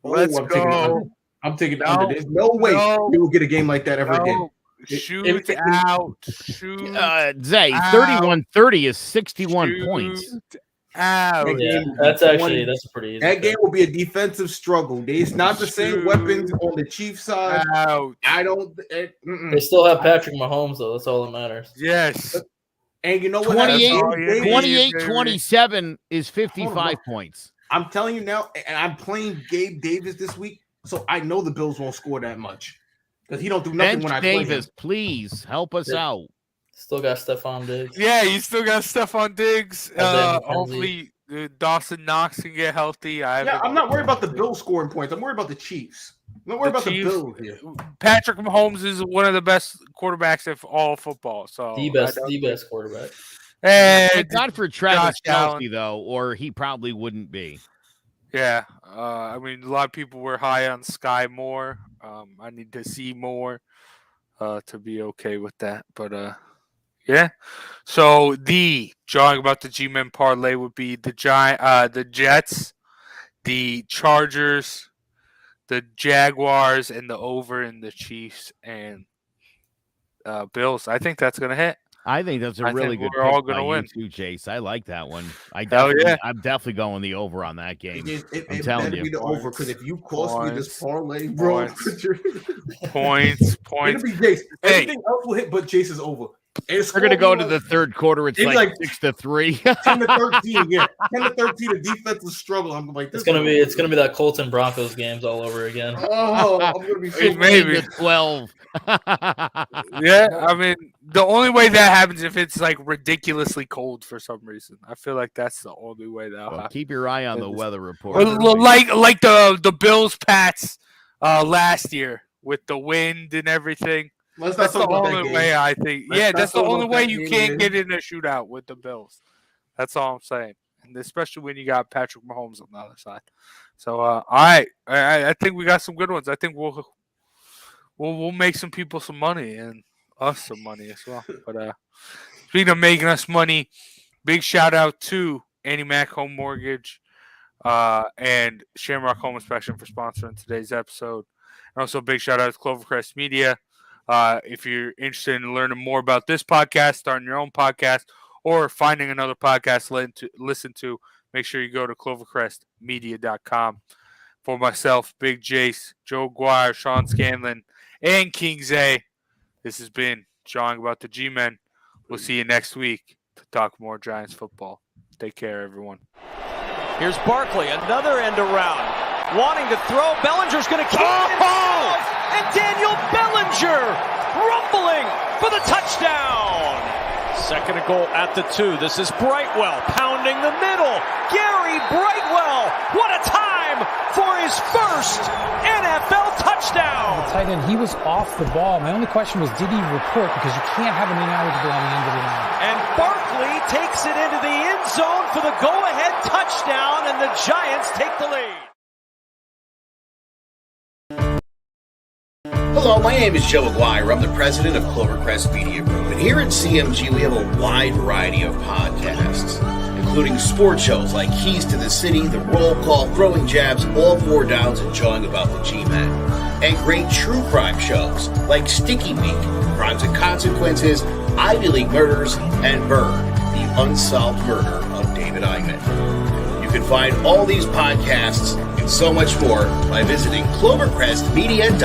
Let's go. I'm taking the under. There's no way we will get a game like that ever again. Shoot out. Zay, 31-30 is 61 points. Out. Yeah, that's a pretty easy. That game will be a defensive struggle. It's not the same weapons on the Chiefs side. Out. I don't. They still have Patrick Mahomes, though. That's all that matters. Yes. And you know what? 28-27 is 55 points. I'm telling you now, and I'm playing Gabe Davis this week, so I know the Bills won't score that much because he don't do nothing when I play Davis, him. Please help us out. Still got Stephon Diggs. Yeah, you still got Stephon Diggs. Hopefully, Dawson Knox can get healthy. I'm not worried about the Bills scoring points. I'm worried about the Chiefs. I'm not worried about the Bills here. Patrick Mahomes is one of the best quarterbacks of all football. So the best quarterback. And not for Travis Kelce, though, or he probably wouldn't be. Yeah. I mean, a lot of people were high on Sky Moore. I need to see more to be okay with that. But yeah. So drawing about the G-Men parlay would be the Jets, the Chargers, the Jaguars, and the over in the Chiefs and Bills. I think that's gonna hit. I think that's a really good we're pick all gonna by win. you too, Jace. I like that one. I'm definitely going the over on that game. It telling better you. be the over, because if you cost me this parlay, points, points. points. It'll be Jace. Hey. Everything else will hit, but Jace is over. We're gonna go to the third quarter. It's like 6-3. 10-13. Yeah, 10-13. The defensive struggle. I'm like, It's gonna be that Colts and Broncos games all over again. Oh, I'm gonna be so Maybe 12. Yeah, I mean, the only way that happens if it's like ridiculously cold for some reason. I feel like that's the only way that happens. Keep your eye on the weather report. Like the Bills Pats last year with the wind and everything. That's the only way I think. That's the only way you can't get in a shootout with the Bills. That's all I'm saying, and especially when you got Patrick Mahomes on the other side. So, all right, I think we got some good ones. I think we'll make some people some money and us some money as well. But speaking of making us money, big shout out to Annie Mac Home Mortgage and Shamrock Home Inspection for sponsoring today's episode. And also a big shout out to Clovercrest Media. If you're interested in learning more about this podcast, starting your own podcast, or finding another podcast to listen to, make sure you go to clovercrestmedia.com. For myself, Big Jace, Joe Guire, Sean Scanlon, and King Zay, this has been Jawing About the G-Men. We'll see you next week to talk more Giants football. Take care, everyone. Here's Barkley, another end around. Wanting to throw. Bellinger's going to keep it. And Daniel Bellinger rumbling for the touchdown. Second and goal at the 2. This is Brightwell pounding the middle. Gary Brightwell, what a time for his first NFL touchdown. The tight end, he was off the ball. My only question was, did he report? Because you can't have an ineligible on the end of the line. And Barkley takes it into the end zone for the go-ahead touchdown, and the Giants take the lead. Hello, my name is Joe Aguirre. I'm the president of Clovercrest Media Group. And here at CMG, we have a wide variety of podcasts, including sports shows like Keys to the City, The Roll Call, Throwing Jabs, All Four Downs, and Jawing About the G-Men. And great true crime shows like Sticky Week, Crimes and Consequences, Ivy League Murders, and Bird, the unsolved murder of David Eichmann. You can find all these podcasts and so much more by visiting clovercrestmedia.com.